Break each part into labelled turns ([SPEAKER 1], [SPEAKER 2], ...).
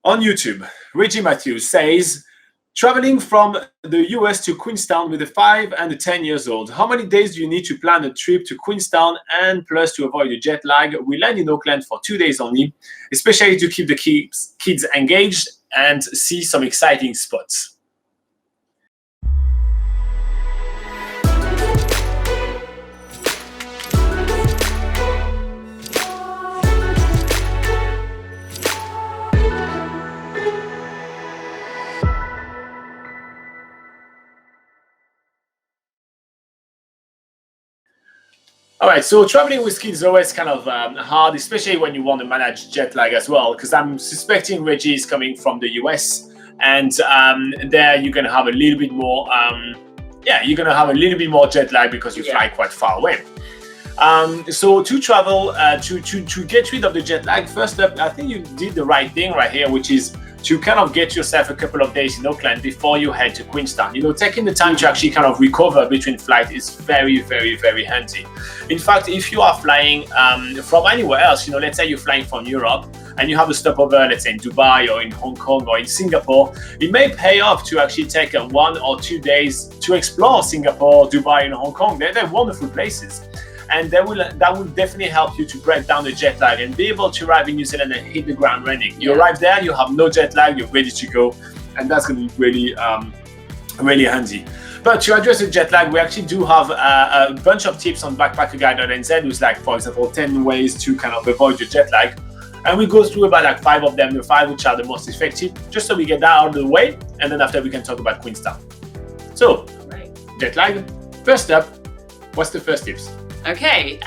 [SPEAKER 1] On YouTube, Reggie Matthews says, traveling from the US to Queenstown with a 5 and a 10 years old. How many days do you need to plan a trip to Queenstown and plus to avoid the jet lag? We land in Auckland for 2 days only, especially to keep the kids engaged and see some exciting spots. All right, so traveling with kids is always kind of hard, especially when you want to manage jet lag as well, because I'm suspecting Reggie is coming from the US, and there you're going to have a little bit more, you're going to have a little bit more jet lag because you fly quite far away. So to travel, to get rid of the jet lag, first up, I think you did the right thing right here, which is to kind of get yourself a couple of days in Auckland before you head to Queenstown. You know, taking the time to actually kind of recover between flights is very, very, very handy. In fact, if you are flying from anywhere else, you know, let's say you're flying from Europe and you have a stopover, let's say in Dubai or in Hong Kong or in Singapore, it may pay off to actually take 1 or 2 days to explore Singapore, Dubai and Hong Kong. They're wonderful places. And that will definitely help you to break down the jet lag and be able to arrive in New Zealand and hit the ground running. You arrive there, you have no jet lag, you're ready to go, and that's going to be really, really handy. But to address the jet lag, we actually do have a bunch of tips on BackpackerGuide.NZ, with like, for example, 10 ways to kind of avoid your jet lag. And we go through about like 5 of them, the 5 which are the most effective, just so we get that out of the way, and then after we can talk about Queenstown. So, jet lag. First up, what's the first tips?
[SPEAKER 2] Okay,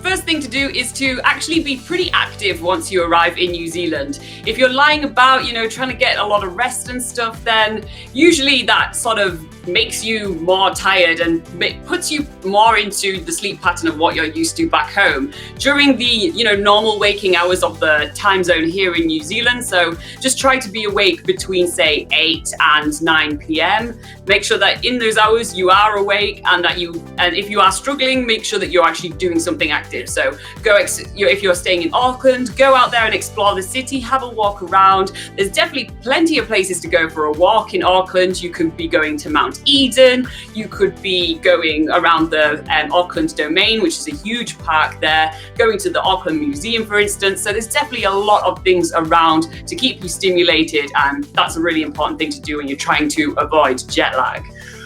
[SPEAKER 2] first thing to do is to actually be pretty active once you arrive in New Zealand. If you're lying about, you know, trying to get a lot of rest and stuff, then usually that sort of makes you more tired and puts you more into the sleep pattern of what you're used to back home during the, you know, normal waking hours of the time zone here in New Zealand. So just try to be awake between, say, 8 and 9 p.m. Make sure that in those hours you are awake, and that if you are struggling, make sure that you're actually doing something active. So if you're staying in Auckland, go out there and explore the city, have a walk around. There's definitely plenty of places to go for a walk in Auckland. You could be going to Mount Eden, you could be going around the Auckland Domain, which is a huge park there, going to the Auckland Museum, for instance. So there's definitely a lot of things around to keep you stimulated, and that's a really important thing to do when you're trying to avoid jet lag.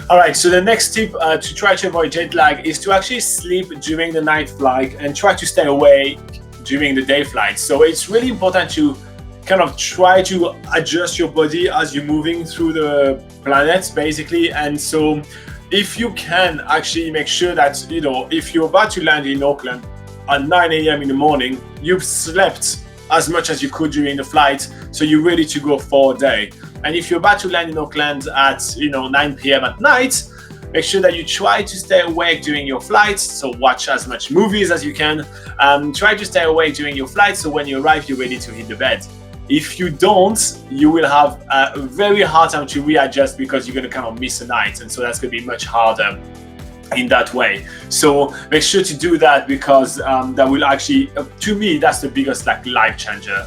[SPEAKER 1] All right, so the next tip to try to avoid jet lag is to actually sleep during the night flight and try to stay awake during the day flight. So it's really important to kind of try to adjust your body as you're moving through the planet, basically. And so if you can actually make sure that, you know, if you're about to land in Auckland at 9 a.m. in the morning, you've slept as much as you could during the flight, so you're ready to go for a day. And if you're about to land in Auckland at, you know, 9 p.m. at night, make sure that you try to stay awake during your flights. So watch as much movies as you can. Try to stay awake during your flight, so when you arrive, you're ready to hit the bed. If you don't, you will have a very hard time to readjust, because you're going to kind of miss a night. And so that's going to be much harder in that way. So make sure to do that, because that will actually, to me, that's the biggest like life changer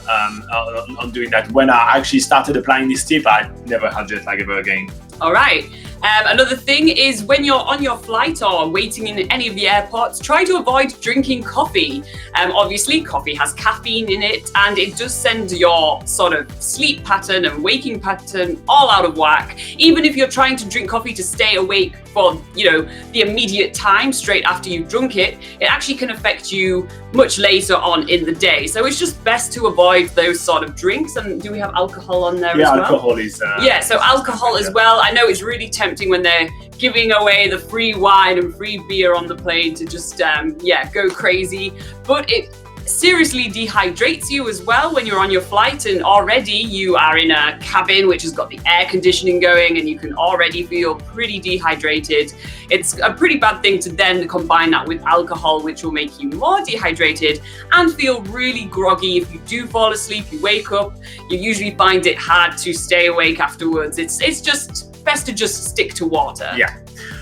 [SPEAKER 1] on doing that. When I actually started applying this tip, I never had jet lag ever again.
[SPEAKER 2] All right. Another thing is, when you're on your flight or waiting in any of the airports, try to avoid drinking coffee. Obviously, coffee has caffeine in it, and it does send your sort of sleep pattern and waking pattern all out of whack. Even if you're trying to drink coffee to stay awake for, you know, the immediate time straight after you've drunk it, it actually can affect you much later on in the day. So it's just best to avoid those sort of drinks. And do we have alcohol on there as well?
[SPEAKER 1] Yeah, alcohol is...
[SPEAKER 2] so alcohol as well. I know it's really tempting when they're giving away the free wine and free beer on the plane to just, go crazy. But it seriously dehydrates you as well when you're on your flight, and already you are in a cabin which has got the air conditioning going, and you can already feel pretty dehydrated. It's a pretty bad thing to then combine that with alcohol, which will make you more dehydrated and feel really groggy. If you do fall asleep, you wake up, you usually find it hard to stay awake afterwards. It's just best to just stick to water.
[SPEAKER 1] Yeah.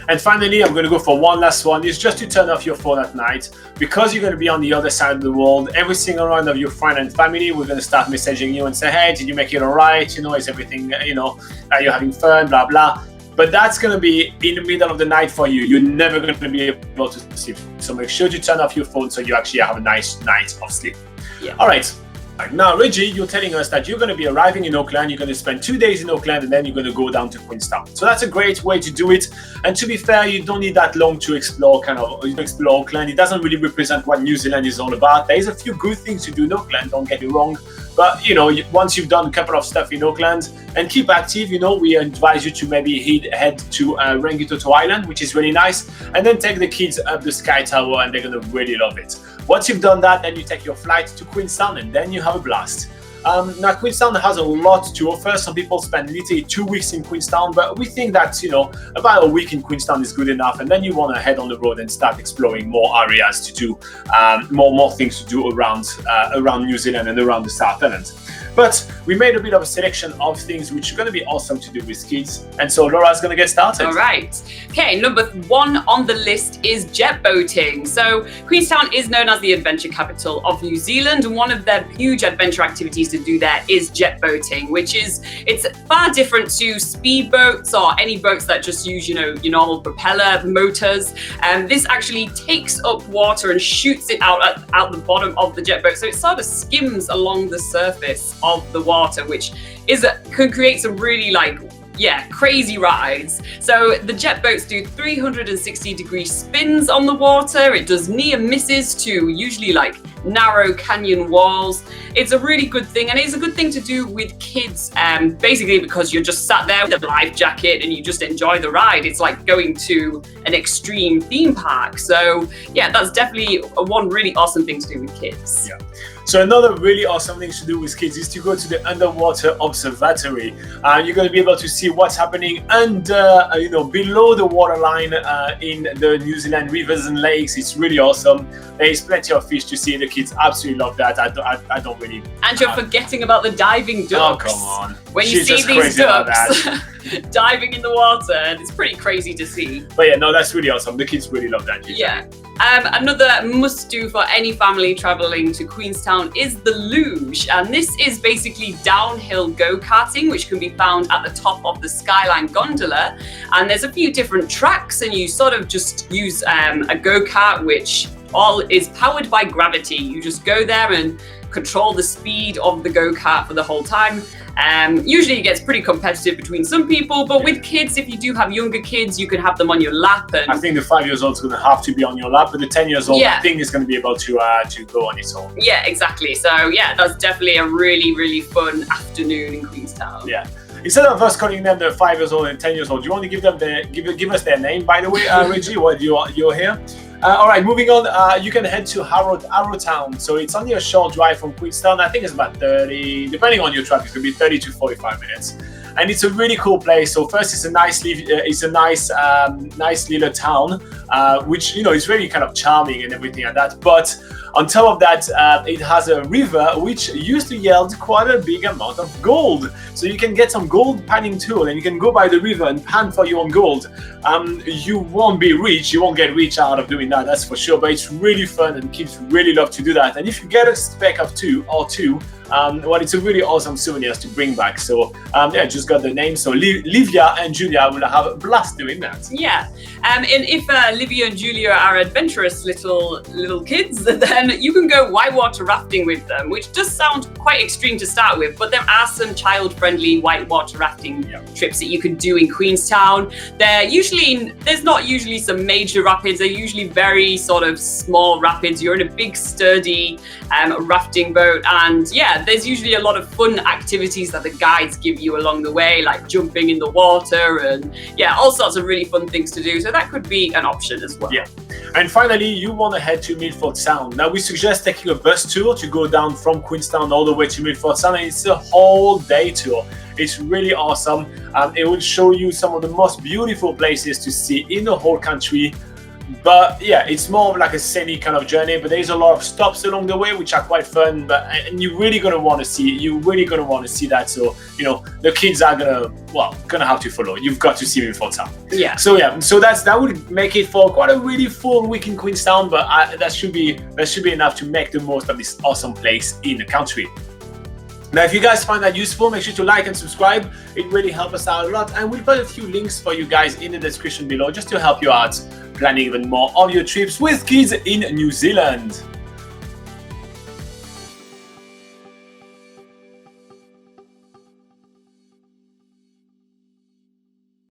[SPEAKER 1] And finally, I'm going to go for one last one. It's just to turn off your phone at night, because you're going to be on the other side of the world. Every single one of your friend and family, we're going to start messaging you and say, hey, did you make it all right? You know, is everything, you know, are you having fun, blah, blah. But that's going to be in the middle of the night for you. You're never going to be able to sleep. So make sure to turn off your phone so you actually have a nice night of sleep.
[SPEAKER 2] Yeah.
[SPEAKER 1] All right. Now, Reggie, you're telling us that you're going to be arriving in Auckland, you're going to spend 2 days in Auckland, and then you're going to go down to Queenstown. So that's a great way to do it. And to be fair, you don't need that long to explore Auckland. It doesn't really represent what New Zealand is all about. There's a few good things to do in Auckland, don't get me wrong. But, you know, once you've done a couple of stuff in Auckland and keep active, you know, we advise you to maybe head to Rangitoto Island, which is really nice, and then take the kids up the Sky Tower, and they're going to really love it. Once you've done that, then you take your flight to Queenstown, and then you have a blast. Now, Queenstown has a lot to offer. Some people spend literally 2 weeks in Queenstown, but we think that, you know, about a week in Queenstown is good enough, and then you want to head on the road and start exploring more areas to do, more things to do around New Zealand and around the South Island. But we made a bit of a selection of things which are going to be awesome to do with kids. And so Laura's going to get started.
[SPEAKER 2] All right. Okay, number 1 on the list is jet boating. So Queenstown is known as the adventure capital of New Zealand, and one of their huge adventure activities to do there is jet boating, which is, it's far different to speed boats or any boats that just use, you know, your normal propeller motors. This actually takes up water and shoots it out the bottom of the jet boat. So it sort of skims along the surface of the water, which can create some really crazy rides. So the jet boats do 360-degree spins on the water. It does near misses to usually narrow canyon walls. It's a really good thing, and it's a good thing to do with kids, basically because you're just sat there with a life jacket and you just enjoy the ride. It's like going to an extreme theme park. So yeah, that's definitely one really awesome thing to do with kids.
[SPEAKER 1] Yeah. So another really awesome thing to do with kids is to go to the underwater observatory. You're going to be able to see what's happening under, below the waterline in the New Zealand rivers and lakes. It's really awesome. There is plenty of fish to see. The kids absolutely love that. I don't really.
[SPEAKER 2] And you're forgetting about the diving ducks.
[SPEAKER 1] Oh, come on.
[SPEAKER 2] When you see these ducks diving in the water, and it's pretty crazy to see.
[SPEAKER 1] But yeah, no, that's really awesome. The kids really love that. Usually.
[SPEAKER 2] Yeah. Another must-do for any family traveling to Queenstown is the luge, and this is basically downhill go-karting, which can be found at the top of the Skyline gondola. And there's a few different tracks, and you sort of just use a go-kart, which all is powered by gravity. You just go there and control the speed of the go-kart for the whole time. Usually it gets pretty competitive between some people, but with kids, if you do have younger kids, you can have them on your lap. And
[SPEAKER 1] I think the 5 years old is going to have to be on your lap, but the 10 years old, I think, is going to be able to go on its own.
[SPEAKER 2] Yeah, exactly. So yeah, that's definitely a really, really fun afternoon in Queenstown.
[SPEAKER 1] Yeah. Instead of us calling them the 5 years old and 10 years old, do you want to give them give us their name, by the way, Reggie, while you're here? All right, moving on, you can head to Arrowtown. So it's only a short drive from Queenstown. I think it's about 30, depending on your traffic, it could be 30 to 45 minutes. And it's a really cool place. So first, it's a nice little town, which, is really kind of charming and everything like that. But on top of that, it has a river which used to yield quite a big amount of gold. So you can get some gold panning tool, and you can go by the river and pan for your own gold. You won't be rich, you won't get rich out of doing that, that's for sure. But it's really fun, and kids really love to do that. And if you get a speck of two, it's a really awesome souvenirs to bring back. So just got the name. So Livia and Julia will have a blast doing that.
[SPEAKER 2] Yeah, and if Livia and Julia are adventurous little kids, then you can go whitewater rafting with them, which does sound quite extreme to start with, but there are some child-friendly whitewater rafting trips that you can do in Queenstown. There's not usually some major rapids. They're usually very sort of small rapids. You're in a big sturdy rafting boat, and there's usually a lot of fun activities that the guides give you along the way, like jumping in the water and all sorts of really fun things to do. So that could be an option as well. Yeah.
[SPEAKER 1] And finally, you want to head to Milford Sound. Now, we suggest taking a bus tour to go down from Queenstown all the way to Milford Sound, and it's a whole day tour. It's really awesome. It will show you some of the most beautiful places to see in the whole country. But yeah, it's more of like a scenic kind of journey, but there's a lot of stops along the way which are quite fun, and you're really going to want to see that. So the kids are gonna have to follow. You've got to see before time.
[SPEAKER 2] Yeah.
[SPEAKER 1] So that would make it for quite a really full week in Queenstown, but that should be enough to make the most of this awesome place in the country. Now, if you guys find that useful, make sure to like and subscribe. It really helps us out a lot, and we'll put a few links for you guys in the description below just to help you out planning even more of your trips with kids in New Zealand.